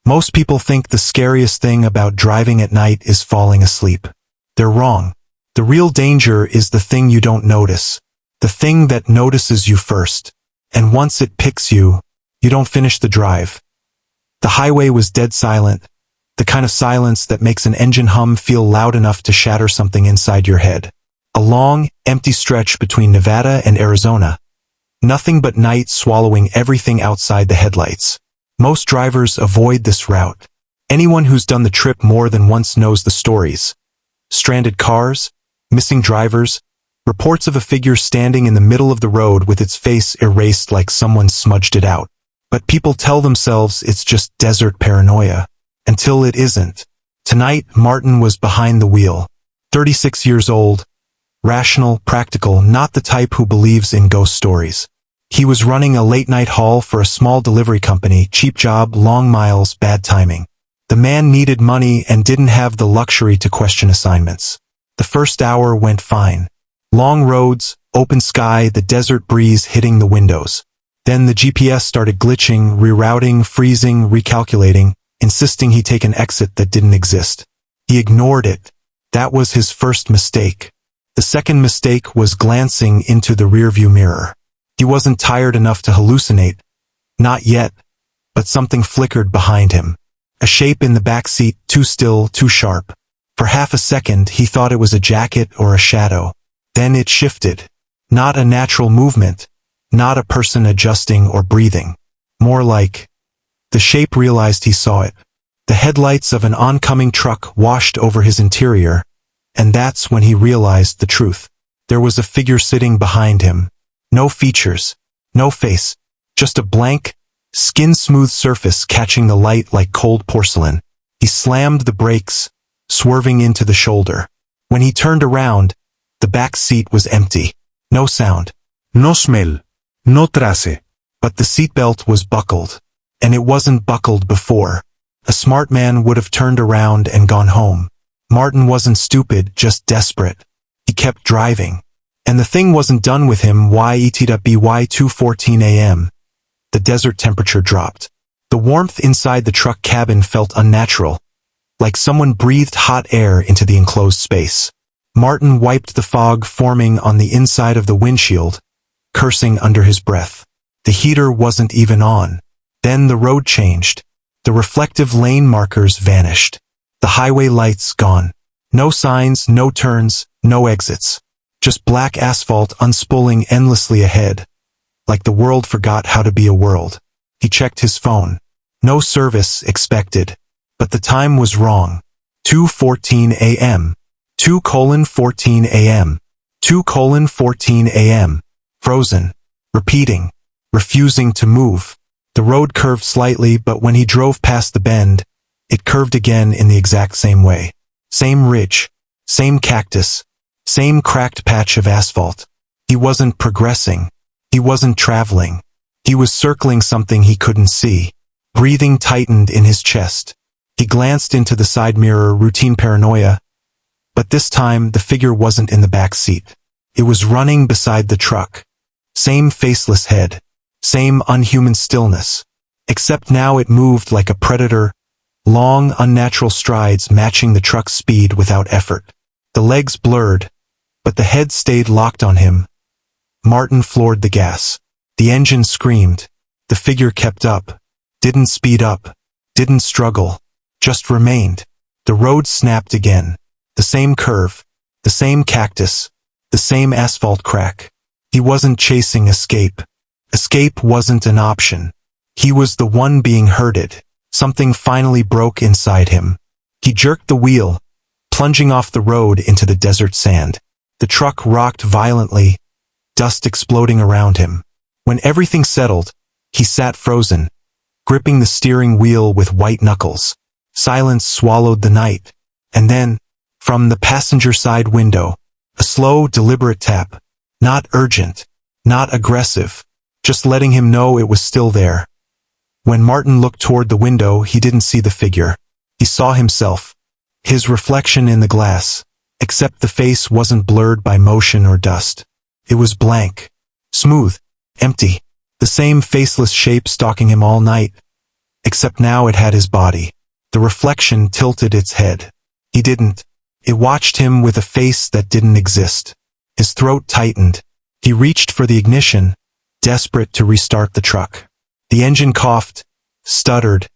Most people think the scariest thing about driving at night is falling asleep. They're wrong. The real danger is the thing you don't notice. The thing that notices you first. And once it picks you, you don't finish the drive. The highway was dead silent. The kind of silence that makes an engine hum feel loud enough to shatter something inside your head. A long, empty stretch between Nevada and Arizona. Nothing but night swallowing everything outside the headlights. Most drivers avoid this route. Anyone who's done the trip more than once knows the stories. Stranded cars, missing drivers, reports of a figure standing in the middle of the road with its face erased like someone smudged it out. But people tell themselves it's just desert paranoia. Until it isn't. Tonight, Martin was behind the wheel. 36 years old. Rational, practical, not the type who believes in ghost stories. He was running a late-night haul for a small delivery company, cheap job, long miles, bad timing. The man needed money and didn't have the luxury to question assignments. The first hour went fine. Long roads, open sky, the desert breeze hitting the windows. Then the GPS started glitching, rerouting, freezing, recalculating, insisting he take an exit that didn't exist. He ignored it. That was his first mistake. The second mistake was glancing into the rearview mirror. He wasn't tired enough to hallucinate. Not yet. But something flickered behind him. A shape in the back seat, too still, too sharp. For half a second, he thought it was a jacket or a shadow. Then it shifted. Not a natural movement. Not a person adjusting or breathing. More like... The shape realized he saw it. The headlights of an oncoming truck washed over his interior. And that's when he realized the truth. There was a figure sitting behind him. No features. No face. Just a blank, skin-smooth surface catching the light like cold porcelain. He slammed the brakes, swerving into the shoulder. When he turned around, the back seat was empty. No sound. No smell. No trace. But the seatbelt was buckled. And it wasn't buckled before. A smart man would have turned around and gone home. Martin wasn't stupid, just desperate. He kept driving. And the thing wasn't done with him. By 2:14 a.m. The desert temperature dropped. The warmth inside the truck cabin felt unnatural. Like someone breathed hot air into the enclosed space. Martin wiped the fog forming on the inside of the windshield, cursing under his breath. The heater wasn't even on. Then the road changed. The reflective lane markers vanished. The highway lights gone. No signs, no turns, no exits. Just black asphalt unspooling endlessly ahead. Like the world forgot how to be a world. He checked his phone. No service expected. But the time was wrong. 2:14 a.m. 2:14 a.m. 2:14 a.m. Frozen. Repeating. Refusing to move. The road curved slightly, but when he drove past the bend, it curved again in the exact same way. Same ridge. Same cactus. Same cracked patch of asphalt. He wasn't progressing. He wasn't traveling. He was circling something he couldn't see. Breathing tightened in his chest. He glanced into the side mirror, routine paranoia. But this time, the figure wasn't in the back seat. It was running beside the truck. Same faceless head. Same unhuman stillness. Except now it moved like a predator. Long, unnatural strides matching the truck's speed without effort. The legs blurred, but the head stayed locked on him. Martin floored the gas. The engine screamed. The figure kept up. Didn't speed up. Didn't struggle. Just remained. The road snapped again. The same curve. The same cactus. The same asphalt crack. He wasn't chasing escape. Escape wasn't an option. He was the one being herded. Something finally broke inside him. He jerked the wheel, plunging off the road into the desert sand. The truck rocked violently, dust exploding around him. When everything settled, he sat frozen, gripping the steering wheel with white knuckles. Silence swallowed the night. And then, from the passenger side window, a slow, deliberate tap. Not urgent, not aggressive, just letting him know it was still there. When Martin looked toward the window, he didn't see the figure. He saw himself, his reflection in the glass, except the face wasn't blurred by motion or dust. It was blank, smooth, empty, the same faceless shape stalking him all night. except now it had his body. The reflection tilted its head. He didn't. It watched him with a face that didn't exist. His throat tightened. He reached for the ignition, desperate to restart the truck. The engine coughed, stuttered,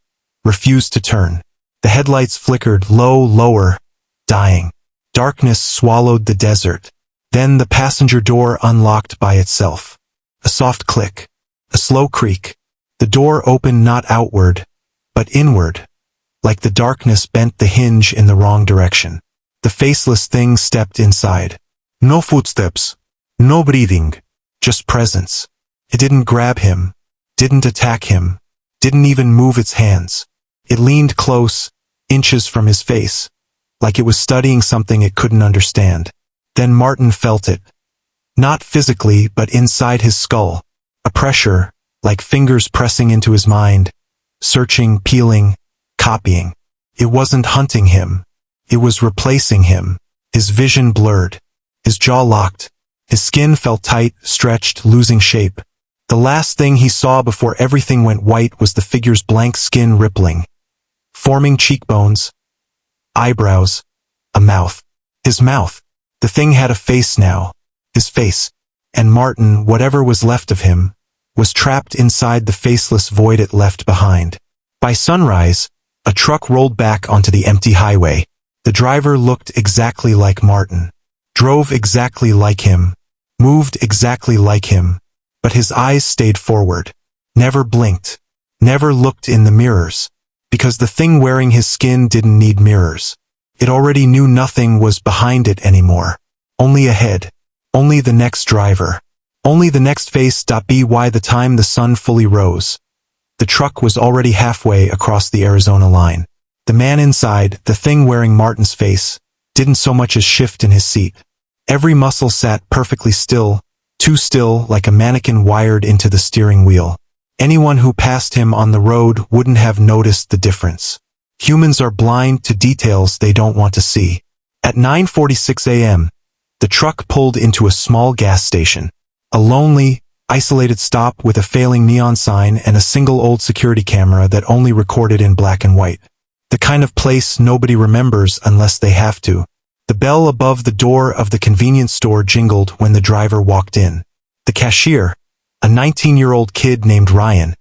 refused to turn. The headlights flickered lower, dying. Darkness swallowed the desert. Then the passenger door unlocked by itself. A soft click. A slow creak. The door opened not outward, but inward, like the darkness bent the hinge in the wrong direction. The faceless thing stepped inside. No footsteps. No breathing. Just presence. It didn't grab him. Didn't attack him. Didn't even move its hands. It leaned close, inches from his face, like it was studying something it couldn't understand. Then Martin felt it. Not physically, but inside his skull. A pressure, like fingers pressing into his mind, searching, peeling, copying. It wasn't hunting him. It was replacing him. His vision blurred. His jaw locked. His skin felt tight, stretched, losing shape. The last thing he saw before everything went white was the figure's blank skin rippling, forming cheekbones, eyebrows, a mouth. His mouth. The thing had a face now. His face. And Martin, whatever was left of him, was trapped inside the faceless void it left behind. By sunrise, a truck rolled back onto the empty highway. The driver looked exactly like Martin, drove exactly like him, moved exactly like him, but his eyes stayed forward, never blinked, never looked in the mirrors, because the thing wearing his skin didn't need mirrors. It already knew nothing was behind it anymore. Only ahead. Only the next driver. Only the next face. By the time the sun fully rose, the truck was already halfway across the Arizona line. The man inside, the thing wearing Martin's face, didn't so much as shift in his seat. Every muscle sat perfectly still, too still, like a mannequin wired into the steering wheel. Anyone who passed him on the road wouldn't have noticed the difference. Humans are blind to details they don't want to see. At 9:46 a.m., the truck pulled into a small gas station. A lonely, isolated stop with a failing neon sign and a single old security camera that only recorded in black and white. The kind of place nobody remembers unless they have to. The bell above the door of the convenience store jingled when the driver walked in. The cashier, a 19-year-old kid named Ryan,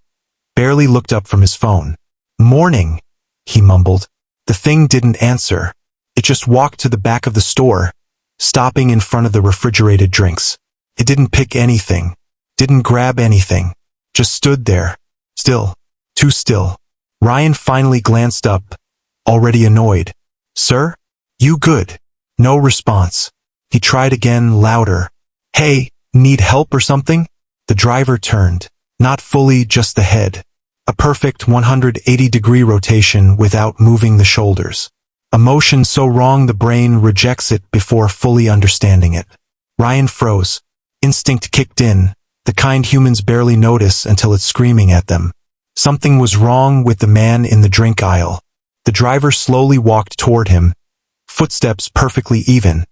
barely looked up from his phone. "Morning," he mumbled. The thing didn't answer. It just walked to the back of the store, stopping in front of the refrigerated drinks. It didn't pick anything, didn't grab anything, just stood there, still, too still. Ryan finally glanced up, already annoyed. "Sir? You good?" No response. He tried again, louder. "Hey, need help or something?" The driver turned, not fully, just the head. A perfect 180-degree rotation without moving the shoulders. A motion so wrong the brain rejects it before fully understanding it. Ryan froze. Instinct kicked in, the kind humans barely notice until it's screaming at them. Something was wrong with the man in the drink aisle. The driver slowly walked toward him, footsteps perfectly even,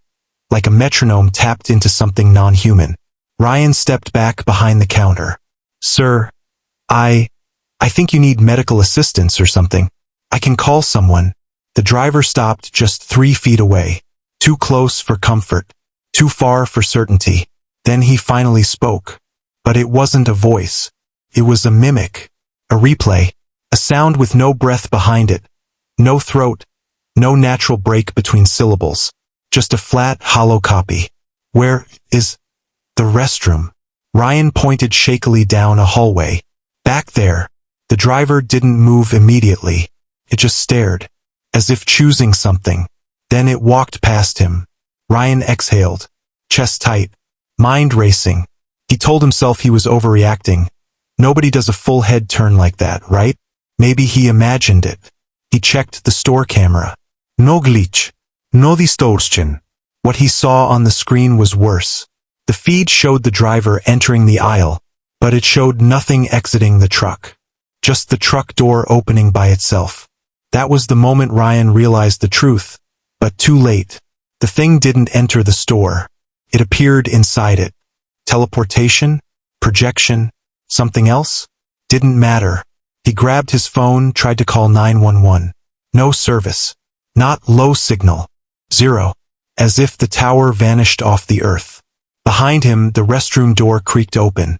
like a metronome tapped into something non-human. Ryan stepped back behind the counter. "Sir, I think you need medical assistance or something. I can call someone." The driver stopped just 3 feet away. Too close for comfort. Too far for certainty. Then he finally spoke. But it wasn't a voice. It was a mimic. A replay. A sound with no breath behind it. No throat. No natural break between syllables. Just a flat, hollow copy. "Where is the restroom?" Ryan pointed shakily down a hallway. "Back there." The driver didn't move immediately. It just stared, as if choosing something. Then it walked past him. Ryan exhaled, chest tight, mind racing. He told himself he was overreacting. Nobody does a full head turn like that, right? Maybe he imagined it. He checked the store camera. No glitch. No distortion. What he saw on the screen was worse. The feed showed the driver entering the aisle, but it showed nothing exiting the truck. Just the truck door opening by itself. That was the moment Ryan realized the truth, but too late. The thing didn't enter the store. It appeared inside it. Teleportation? Projection? Something else? Didn't matter. He grabbed his phone, tried to call 911. No service. Not low signal. Zero. As if the tower vanished off the earth. Behind him, the restroom door creaked open.